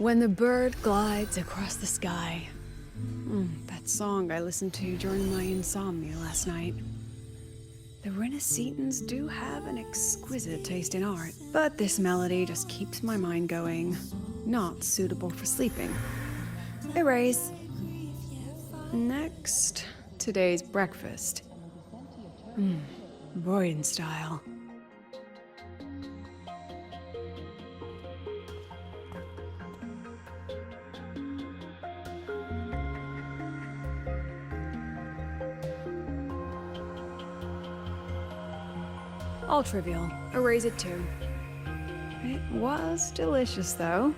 When the bird glides across the sky. That song I listened to during my insomnia last night. The Renaissance do have an exquisite taste in art, but this melody just keeps my mind going. Not suitable for sleeping. Erase. Next, today's breakfast. Boyan style. All trivial. Erase it too. It was delicious, though.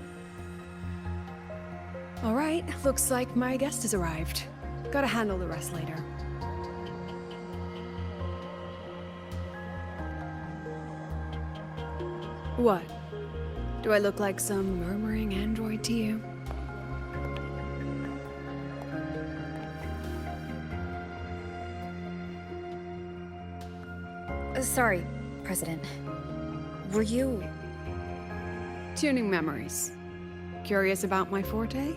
Alright, looks like my guest has arrived. Gotta handle the rest later. What? Do I look like some murmuring android to you? Sorry, President. Were you... Tuning memories. Curious about my forte?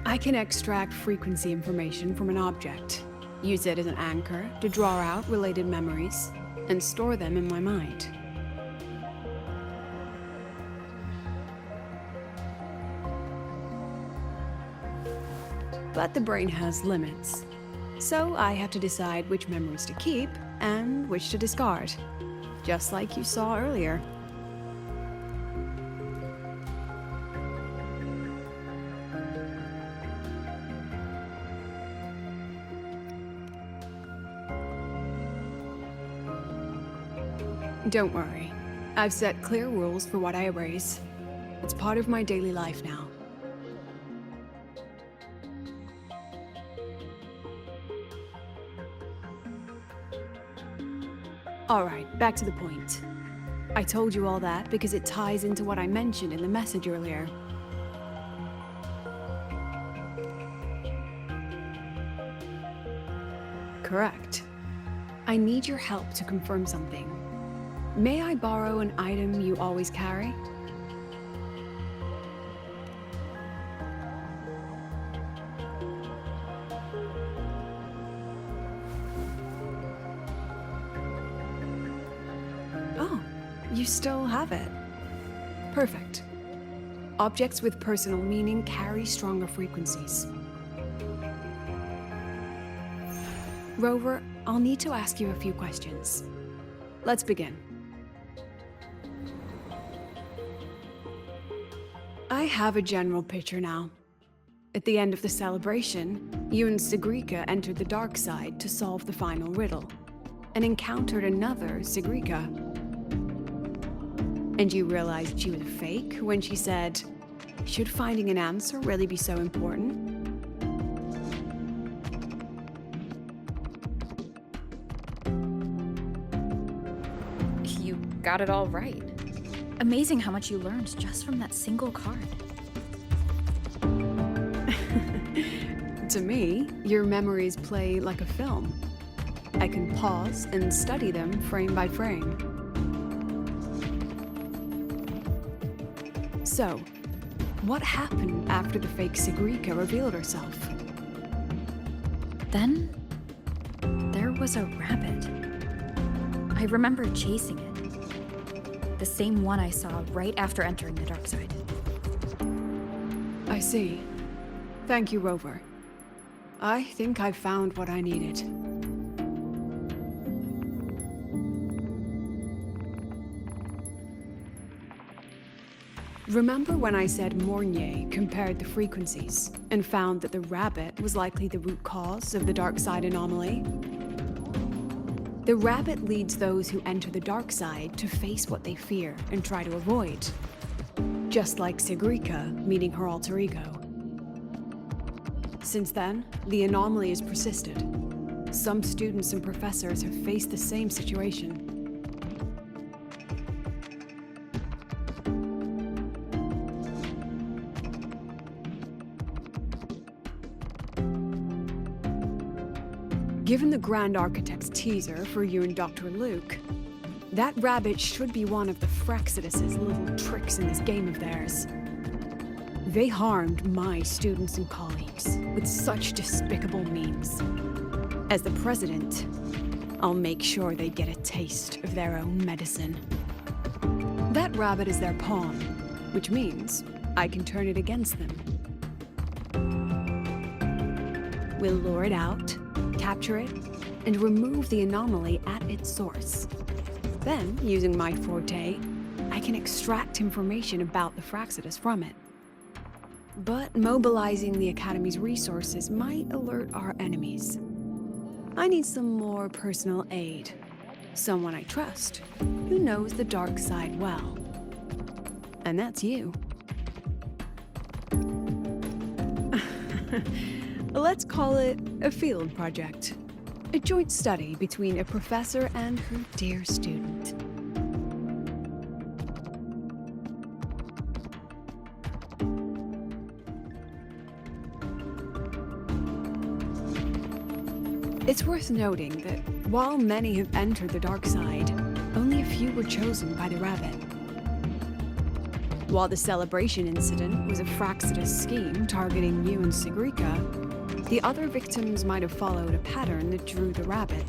I can extract frequency information from an object, use it as an anchor to draw out related memories, and store them in my mind. But the brain has limits, so I have to decide which memories to keep and which to discard, just like you saw earlier. Don't worry, I've set clear rules for what I erase. It's part of my daily life now. Alright, back to the point. I told you all that because it ties into what I mentioned in the message earlier. Correct. I need your help to confirm something. May I borrow an item you always carry? Oh, you still have it. Perfect. Objects with personal meaning carry stronger frequencies. Rover, I'll need to ask you a few questions. Let's begin. I have a general picture now. At the end of the celebration, you and Segrika entered the dark side to solve the final riddle, and encountered another Segrika. And you realized she was a fake when she said, "Should finding an answer really be so important?" You got it all right. Amazing how much you learned just from that single card. To me, your memories play like a film. I can pause and study them frame by frame. So, what happened after the fake Segrika revealed herself? Then, there was a rabbit. I remember chasing it. The same one I saw right after entering the dark side. I see. Thank you, Rover. I think I've found what I needed. Remember when I said Mornier compared the frequencies and found that the rabbit was likely the root cause of the dark side anomaly? The rabbit leads those who enter the dark side to face what they fear and try to avoid. Just like Segrika meeting her alter ego. Since then, the anomaly has persisted. Some students and professors have faced the same situation. Given the Grand Architect's teaser for you and Dr. Luke, that rabbit should be one of the Fraxidus' little tricks in this game of theirs. They harmed my students and colleagues with such despicable means. As the president, I'll make sure they get a taste of their own medicine. That rabbit is their pawn, which means I can turn it against them. We'll lure it out, capture it, and remove the anomaly at its source. Then, using my forte, I can extract information about the Fraxidus from it. But mobilizing the Academy's resources might alert our enemies. I need some more personal aid. Someone I trust, who knows the dark side well. And that's you. Let's call it a field project. A joint study between a professor and her dear student. It's worth noting that while many have entered the dark side, only a few were chosen by the rabbit. While the celebration incident was a Fraxidus scheme targeting you and Segrika, the other victims might have followed a pattern that drew the rabbit.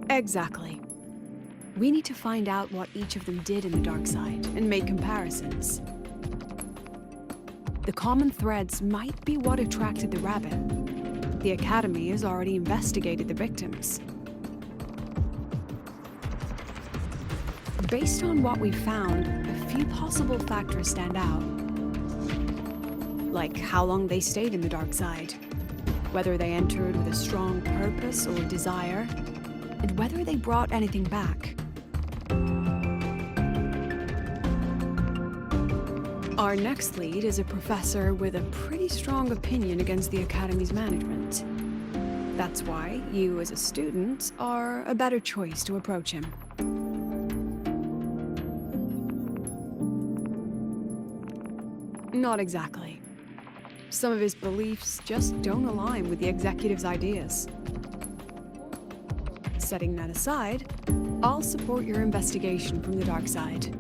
Exactly. We need to find out what each of them did in the dark side and make comparisons. The common threads might be what attracted the rabbit. The Academy has already investigated the victims. Based on what we found, a few possible factors stand out. Like how long they stayed in the dark side, whether they entered with a strong purpose or desire, and whether they brought anything back. Our next lead is a professor with a pretty strong opinion against the Academy's management. That's why you as a student are a better choice to approach him. Not exactly. Some of his beliefs just don't align with the executive's ideas. Setting that aside, I'll support your investigation from the dark side.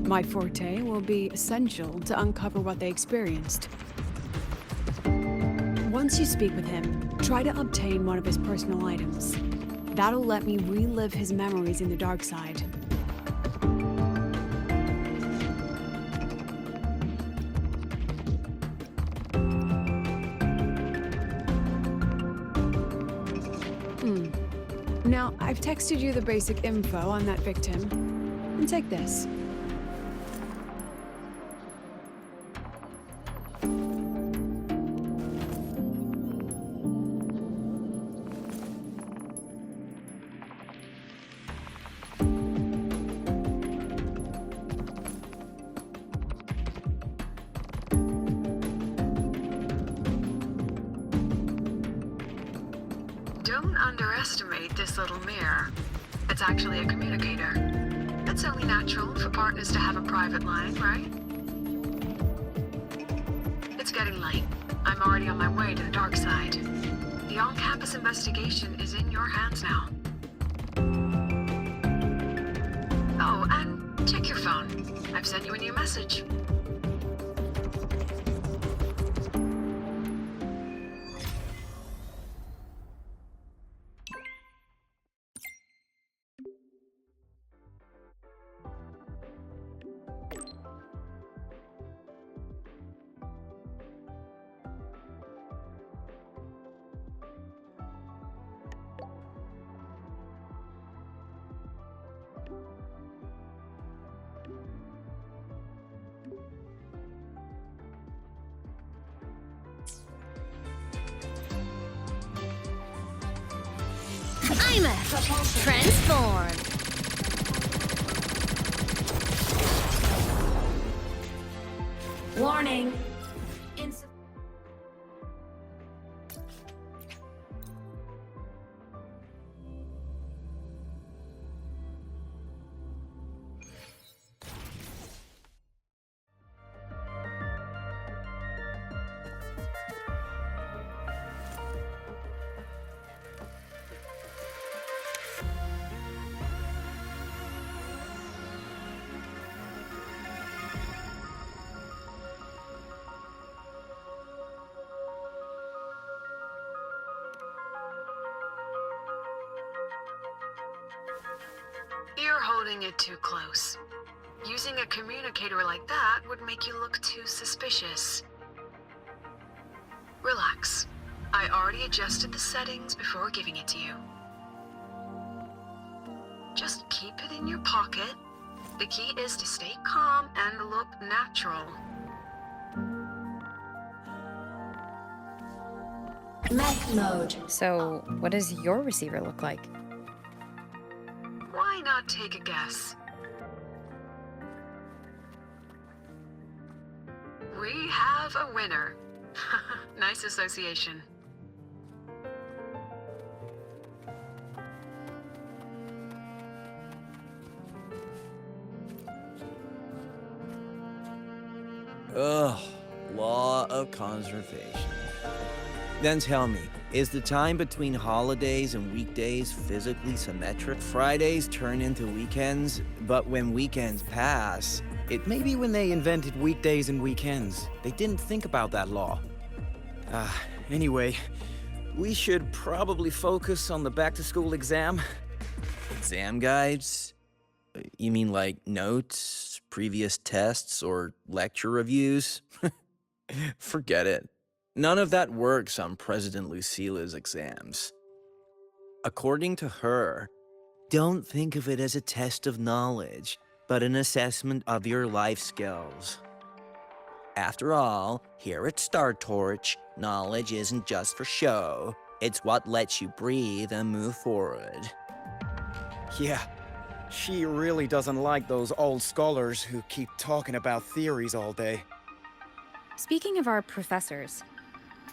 My forte will be essential to uncover what they experienced. Once you speak with him, try to obtain one of his personal items. That'll let me relive his memories in the dark side. Now, I've texted you the basic info on that victim. And take this. Don't underestimate this little mirror. It's actually a communicator. It's only natural for partners to have a private line, right? It's getting late. I'm already on my way to the dark side. The on-campus investigation is in your hands now. Oh, and check your phone. I've sent you a new message. I'm a transform. Warning. holding it too close. Using a communicator like that would make you look too suspicious. Relax. I already adjusted the settings before giving it to you. Just keep it in your pocket. The key is to stay calm and look natural. Mech mode. So, what does your receiver look like? Why not take a guess? We have a winner. Nice association. Ugh, law of conservation. Then tell me, is the time between holidays and weekdays physically symmetric? Fridays turn into weekends, but when weekends pass, Maybe when they invented weekdays and weekends, they didn't think about that law. Anyway, we should probably focus on the back-to-school exam. exam guides? You mean like notes, previous tests, or lecture reviews? Forget it. None of that works on President Lucila's exams. According to her, don't think of it as a test of knowledge, but an assessment of your life skills. After all, here at Star Torch, knowledge isn't just for show. It's what lets you breathe and move forward. Yeah, she really doesn't like those old scholars who keep talking about theories all day. Speaking of our professors,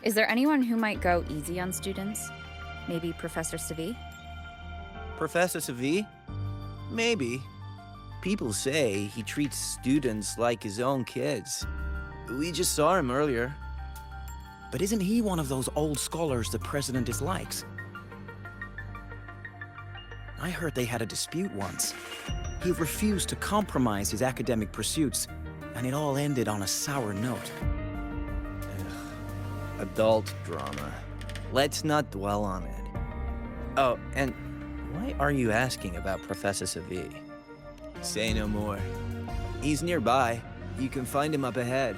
is there anyone who might go easy on students? Maybe Professor Segue? Professor Segue? Maybe. People say he treats students like his own kids. We just saw him earlier. But isn't he one of those old scholars the president dislikes? I heard they had a dispute once. He refused to compromise his academic pursuits, and it all ended on a sour note. Adult drama. Let's not dwell on it. Oh, and why are you asking about Professor Segue? Say no more. He's nearby. You can find him up ahead.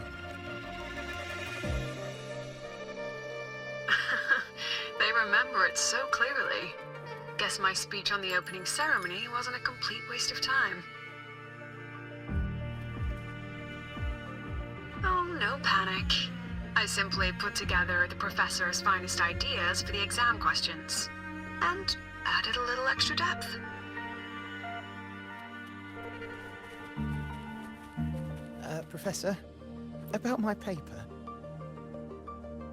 They remember it so clearly. Guess my speech on the opening ceremony wasn't a complete waste of time. Oh, no panic. I simply put together the professor's finest ideas for the exam questions, and added a little extra depth. Professor, about my paper.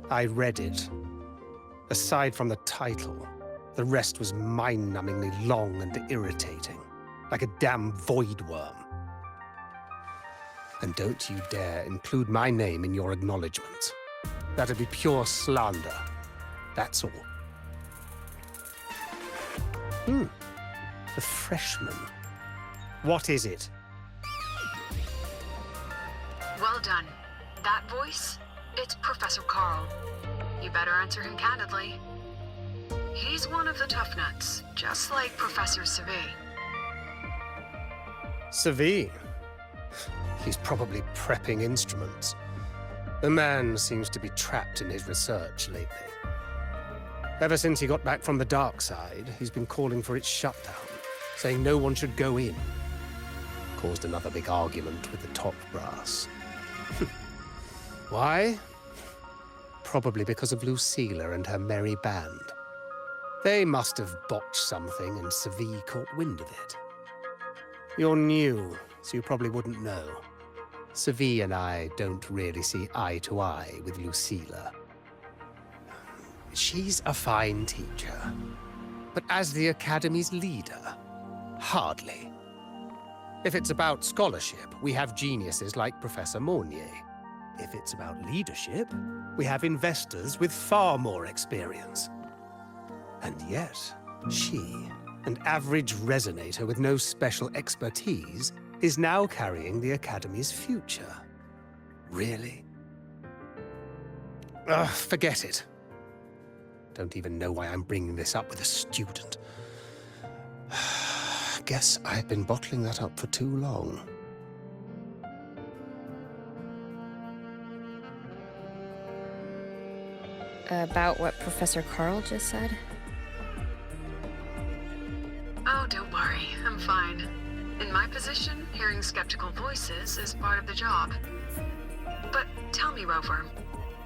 I read it. Aside from the title, the rest was mind-numbingly long and irritating, like a damn void worm. And don't you dare include my name in your acknowledgements. That'd be pure slander. That's all. The freshman. What is it? Well done. That voice? It's Professor Carl. You better answer him candidly. He's one of the tough nuts, just like Professor Segue. Segue? He's probably prepping instruments. The man seems to be trapped in his research lately. Ever since he got back from the dark side, he's been calling for its shutdown, saying no one should go in. Caused another big argument with the top brass. Why? Probably because of Lucila and her merry band. They must have botched something and Segue caught wind of it. You're new, so you probably wouldn't know. Segue and I don't really see eye to eye with Lucila. She's a fine teacher, but as the Academy's leader, hardly. If it's about scholarship, we have geniuses like Professor Mornier. If it's about leadership, we have investors with far more experience. And yet, she, an average resonator with no special expertise, is now carrying the Academy's future. Really? Ugh, forget it. Don't even know why I'm bringing this up with a student. guess I've been bottling that up for too long. About what Professor Carl just said? Oh, don't worry. I'm fine. In my position, hearing skeptical voices is part of the job. But tell me, Rover,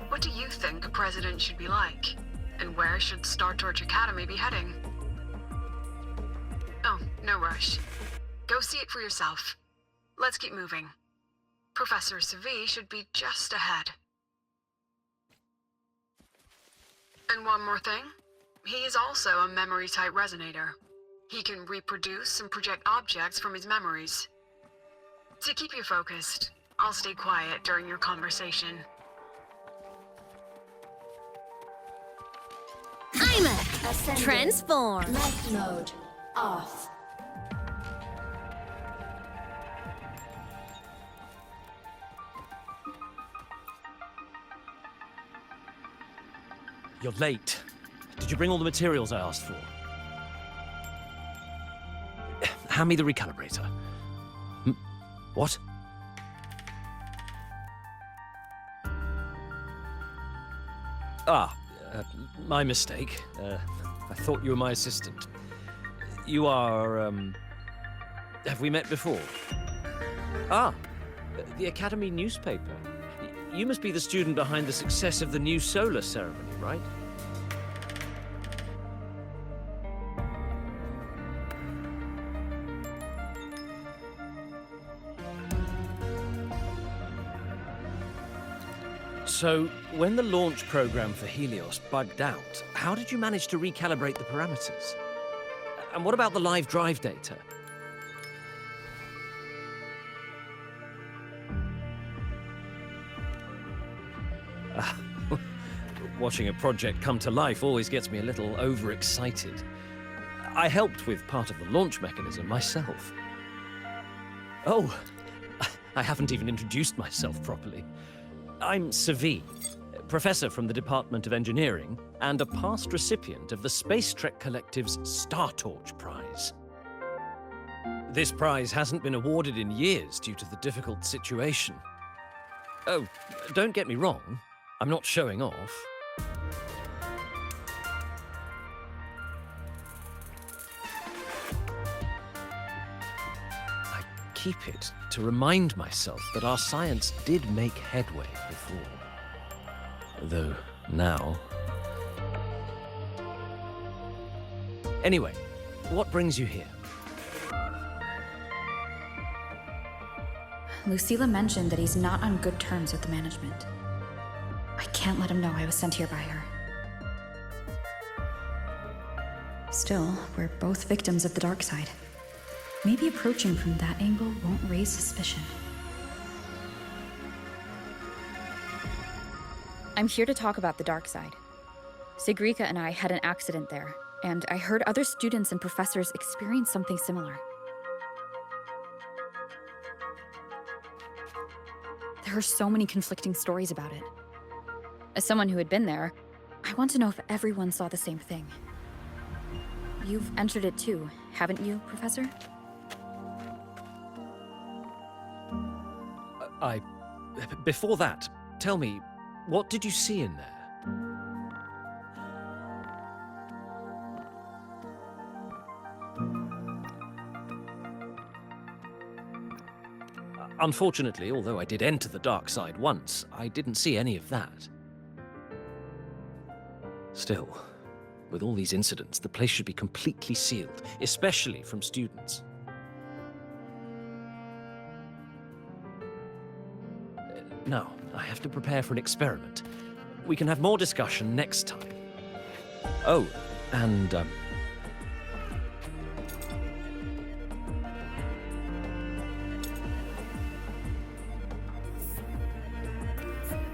what do you think a president should be like? And where should Star Torch Academy be heading? Oh, no rush. Go see it for yourself. Let's keep moving. Professor Segue should be just ahead. And one more thing. He is also a memory-type resonator. He can reproduce and project objects from his memories. To keep you focused, I'll stay quiet during your conversation. I'm a Transform! Night mode off. You're late. Did you bring all the materials I asked for? Hand me the recalibrator. What? My mistake. I thought you were my assistant. You are, have we met before? The Academy newspaper. You must be the student behind the success of the new solar ceremony, right? So, when the launch program for Helios bugged out, how did you manage to recalibrate the parameters? And what about the live drive data? Watching a project come to life always gets me a little overexcited. I helped with part of the launch mechanism myself. Oh, I haven't even introduced myself properly. I'm Segue, professor from the Department of Engineering and a past recipient of the Space Trek Collective's Star Torch Prize. This prize hasn't been awarded in years due to the difficult situation. Oh, don't get me wrong, I'm not showing off. I keep it to remind myself that our science did make headway before. Though now... Anyway, what brings you here? Lucilla mentioned that he's not on good terms with the management. I can't let him know I was sent here by her. Still, we're both victims of the dark side. Maybe approaching from that angle won't raise suspicion. I'm here to talk about the dark side. Sigrika and I had an accident there, and I heard other students and professors experience something similar. There are so many conflicting stories about it. As someone who had been there, I want to know if everyone saw the same thing. You've entered it too, haven't you, Professor? Before that, tell me, what did you see in there? Unfortunately, although I did enter the dark side once, I didn't see any of that. Still, with all these incidents, the place should be completely sealed, especially from students. Now, I have to prepare for an experiment. We can have more discussion next time. Oh, and,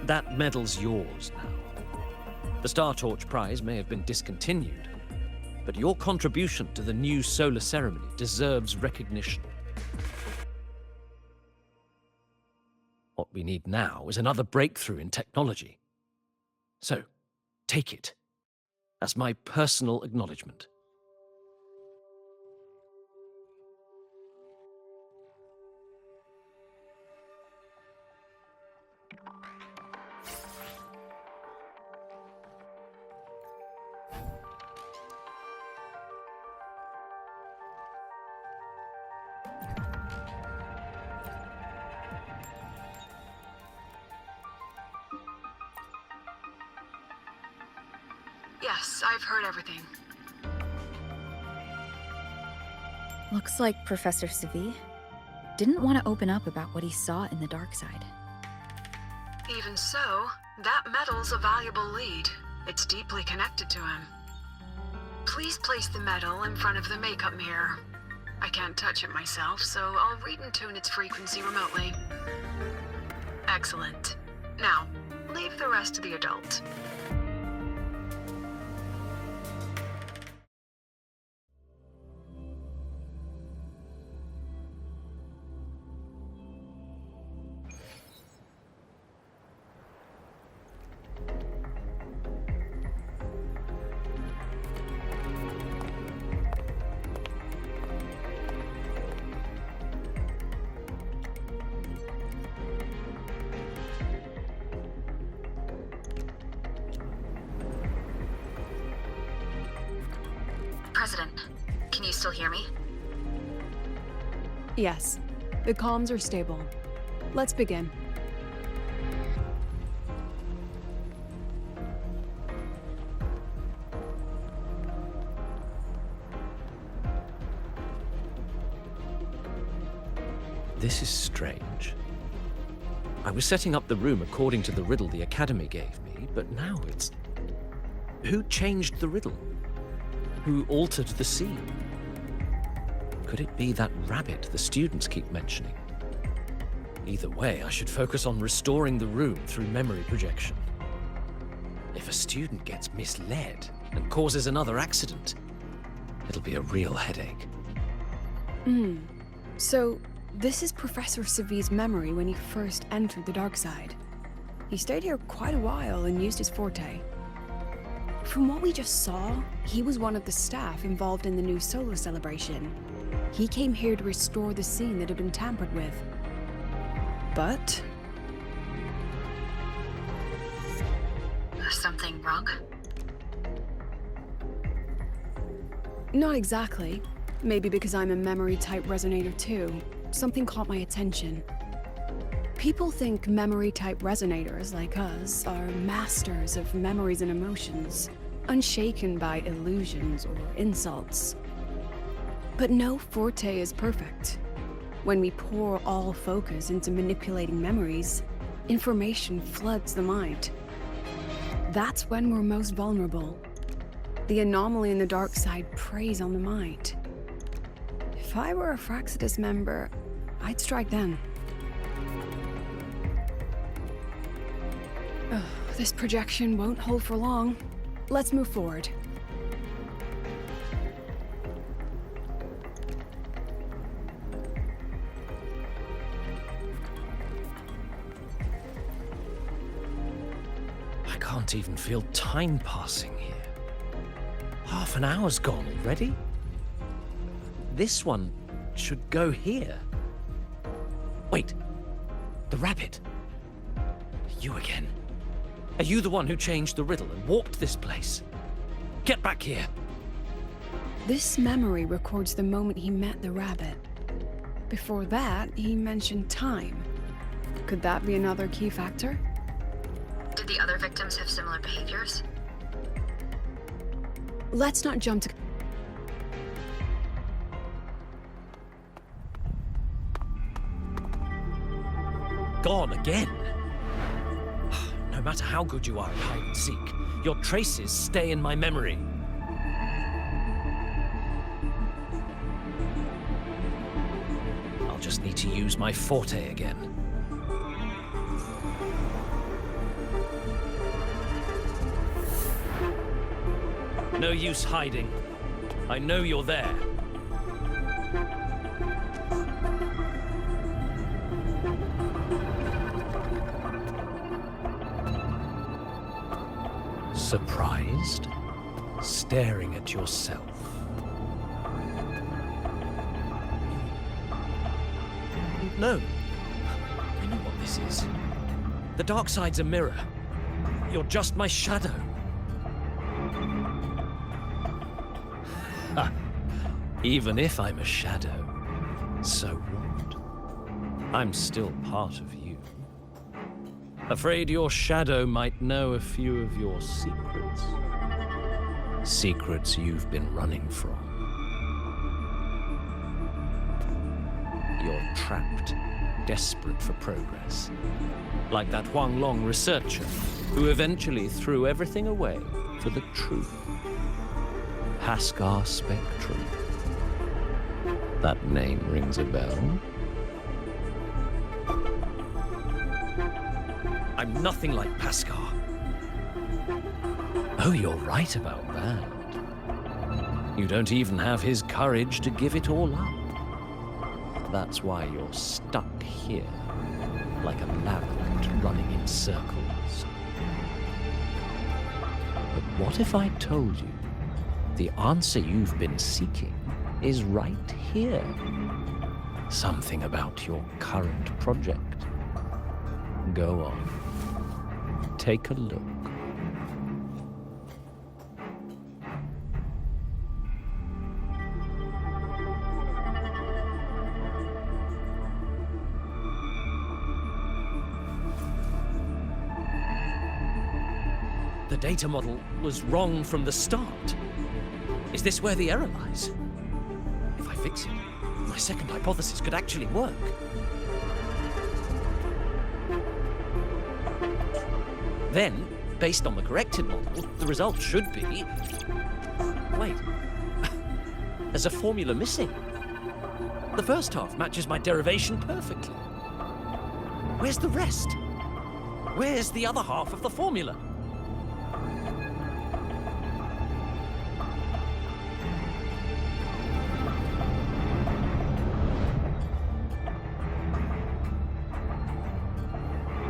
that medal's yours now. The Star Torch Prize may have been discontinued, but your contribution to the new solar ceremony deserves recognition. What we need now is another breakthrough in technology. So, take it as my personal acknowledgement. Yes, I've heard everything. Looks like Professor Segue didn't want to open up about what he saw in the dark side. Even so, that medal's a valuable lead. It's deeply connected to him. Please place the medal in front of the makeup mirror. I can't touch it myself, so I'll read and tune its frequency remotely. Excellent. Now, leave the rest to the adult. President, can you still hear me? Yes, the comms are stable. Let's begin. This is strange. I was setting up the room according to the riddle the Academy gave me, but now it's... Who changed the riddle? Who altered the scene? Could it be that rabbit the students keep mentioning? Either way, I should focus on restoring the room through memory projection. If a student gets misled and causes another accident, it'll be a real headache. So, this is Professor Seve's memory when he first entered the dark side. He stayed here quite a while and used his forte. From what we just saw, he was one of the staff involved in the new solo celebration. He came here to restore the scene that had been tampered with. But... Something wrong? not exactly. Maybe because I'm a memory-type resonator too. Something caught my attention. People think memory-type resonators like us are masters of memories and emotions, unshaken by illusions or insults. But no forte is perfect. When we pour all focus into manipulating memories, information floods the mind. That's when we're most vulnerable. The anomaly in the dark side preys on the mind. If I were a Fraxidus member, I'd strike then. Ugh, this projection won't hold for long. Let's move forward. I can't even feel time passing here. Half an hour's gone already? This one should go here. Wait, the rabbit. You again. Are you the one who changed the riddle and warped this place? Get back here. This memory records the moment he met the rabbit. Before that, he mentioned time. Could that be another key factor? Did the other victims have similar behaviors? Let's not jump to... Gone again. No matter how good you are at hide and seek, your traces stay in my memory. I'll just need to use my forte again. No use hiding. I know you're there. Surprised? Staring at yourself. No. I know what this is. The dark side's a mirror. You're just my shadow. Ha. Even if I'm a shadow, so what? I'm still part of you. Afraid your shadow might know a few of your secrets. Secrets you've been running from. You're trapped, desperate for progress. Like that Huanglong researcher who eventually threw everything away for the truth. Haskar Spectrum. That name rings a bell. I'm nothing like Paskar. Oh, you're right about that. You don't even have his courage to give it all up. That's why you're stuck here, like a labyrinth running in circles. But what if I told you the answer you've been seeking is right here? Something about your current project. Go on. Take a look. The data model was wrong from the start. Is this where the error lies? If I fix it, my second hypothesis could actually work. Then, based on the corrected model, the result should be... Wait. There's a formula missing. The first half matches my derivation perfectly. Where's the rest? Where's the other half of the formula?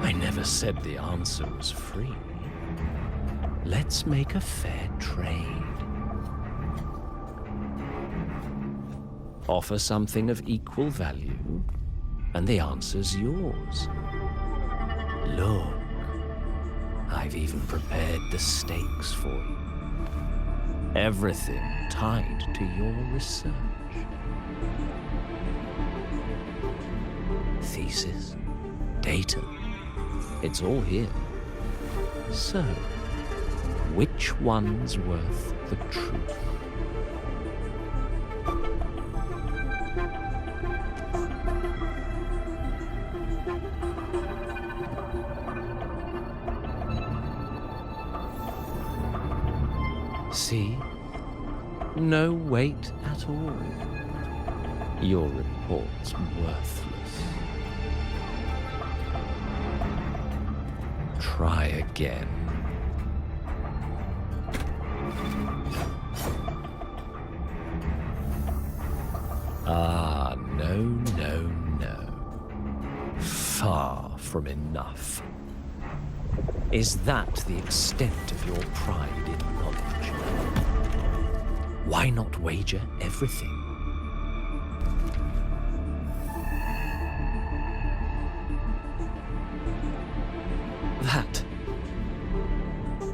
I never said the answer was free. Let's make a fair trade. Offer something of equal value, and the answer's yours. Look, I've even prepared the stakes for you. Everything tied to your research. Thesis, data, it's all here. So, which one's worth the truth? See? No weight at all. Your report's worthless. Try again. Ah, no, no, no. Far from enough. Is that the extent of your pride in knowledge? Why not wager everything?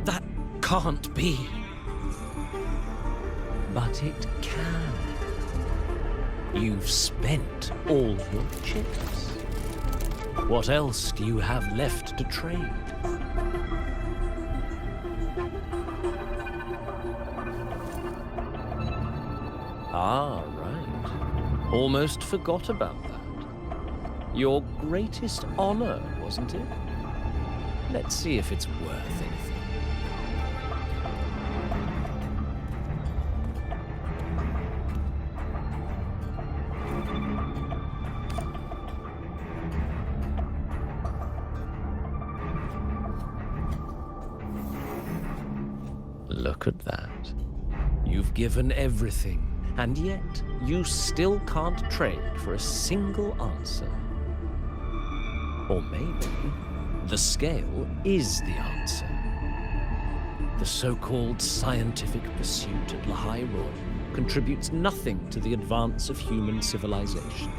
That can't be. But it can. You've spent all your chips. What else do you have left to trade? Ah, right. Almost forgot about that. Your greatest honor, wasn't it? Let's see if it's worth anything. Look at that. You've given everything, and yet you still can't trade for a single answer. Or maybe the scale is the answer. The so-called scientific pursuit at Lahai Royal contributes nothing to the advance of human civilization.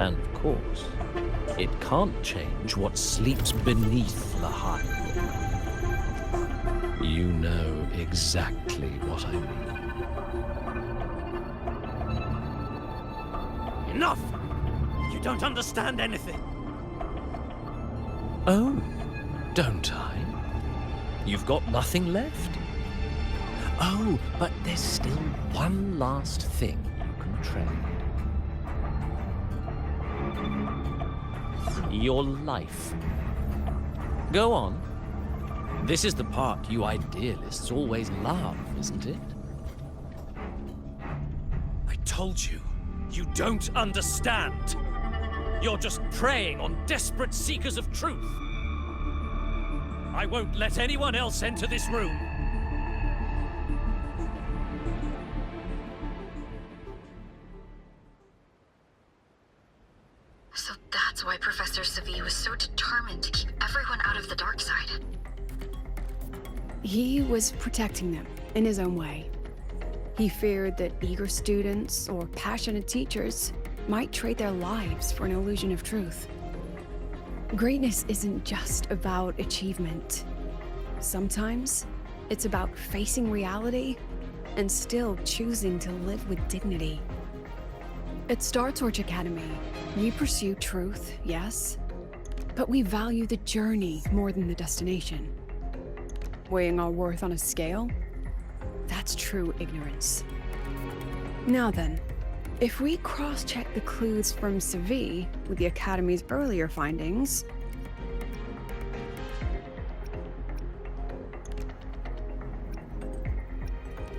And of course, it can't change what sleeps beneath the high wall. You know exactly what I mean. Enough! You don't understand anything. Oh, don't I? You've got nothing left? Oh, but there's still one last thing you can trade. Your life. Go on. This is the part you idealists always love, isn't it? I told you, you don't understand. You're just preying on desperate seekers of truth. I won't let anyone else enter this room. So that's why Professor Segue was so determined to keep everyone out of the dark side. He was protecting them in his own way. He feared that eager students or passionate teachers might trade their lives for an illusion of truth. Greatness isn't just about achievement. Sometimes it's about facing reality and still choosing to live with dignity. At Star Torch Academy, we pursue truth, yes, but we value the journey more than the destination. Weighing our worth on a scale? That's true ignorance. Now then, if we cross-check the clues from Segue with the Academy's earlier findings,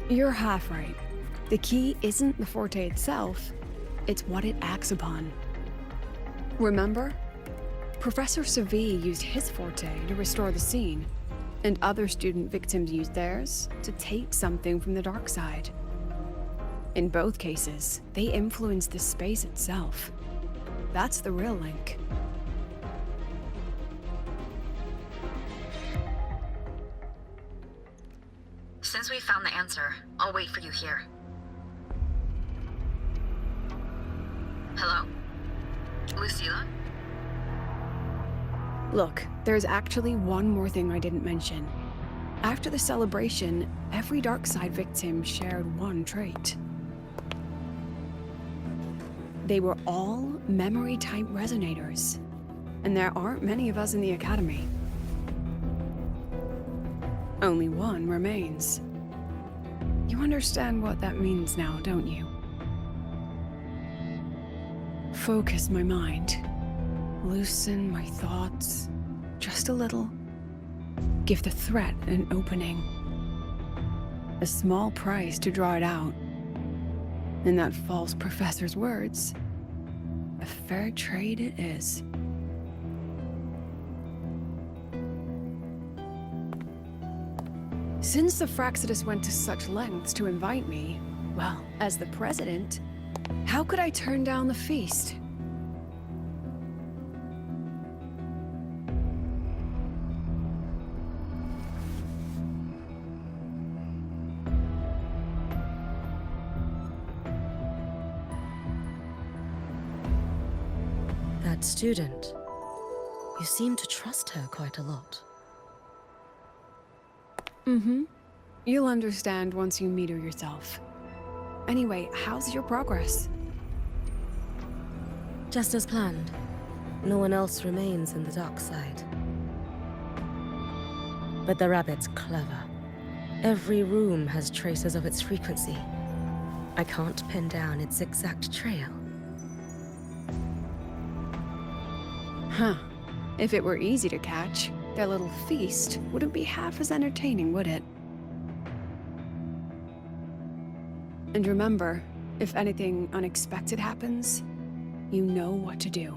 you're half right. The key isn't the Forte itself, it's what it acts upon. Remember? Professor Segue used his Forte to restore the scene, and other student victims used theirs to take something from the dark side. In both cases, they influenced the space itself. That's the real link. Since we found the answer, I'll wait for you here. Hello? Lucilla? Look, there's actually one more thing I didn't mention. After the celebration, every dark side victim shared one trait. They were all memory-type resonators, and there aren't many of us in the Academy. Only one remains. You understand what that means now, don't you? Focus my mind. Loosen my thoughts. Just a little. Give the threat an opening. A small price to draw it out. In that false professor's words, a fair trade it is. Since the Fraxidus went to such lengths to invite me, well, as the president, how could I turn down the feast? That student. You seem to trust her quite a lot. Mm-hmm. You'll understand once you meet her yourself. Anyway, how's your progress? Just as planned. No one else remains in the dark side. But the rabbit's clever. Every room has traces of its frequency. I can't pin down its exact trail. Huh. If it were easy to catch, their little feast wouldn't be half as entertaining, would it? And remember, if anything unexpected happens, you know what to do.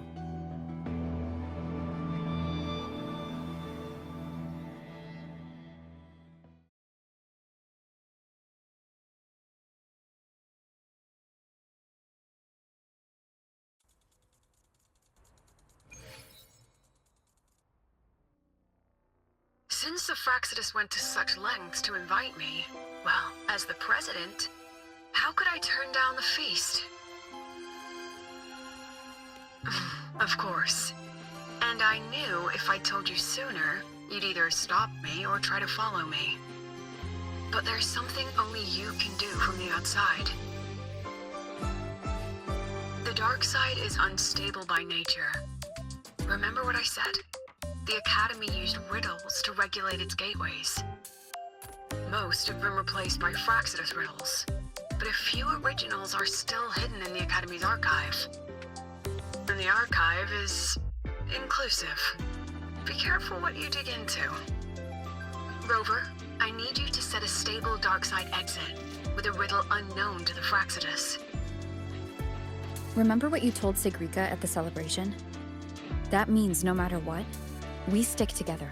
Since the Fraxidus went to such lengths to invite me, well, as the president, how could I turn down the feast? Of course. And I knew if I told you sooner, you'd either stop me or try to follow me. But there's something only you can do from the outside. The dark side is unstable by nature. Remember what I said? The Academy used riddles to regulate its gateways. Most have been replaced by Fraxidus riddles, but a few originals are still hidden in the Academy's archive. And the archive is inclusive. Be careful what you dig into. Rover, I need you to set a stable dark side exit with a riddle unknown to the Fraxidus. Remember what you told Segrika at the celebration? That means no matter what, we stick together.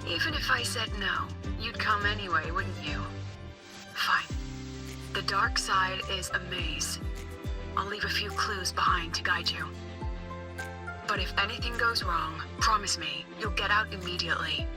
Even if I said no, you'd come anyway, wouldn't you? Fine. The dark side is a maze. I'll leave a few clues behind to guide you. But if anything goes wrong, promise me you'll get out immediately.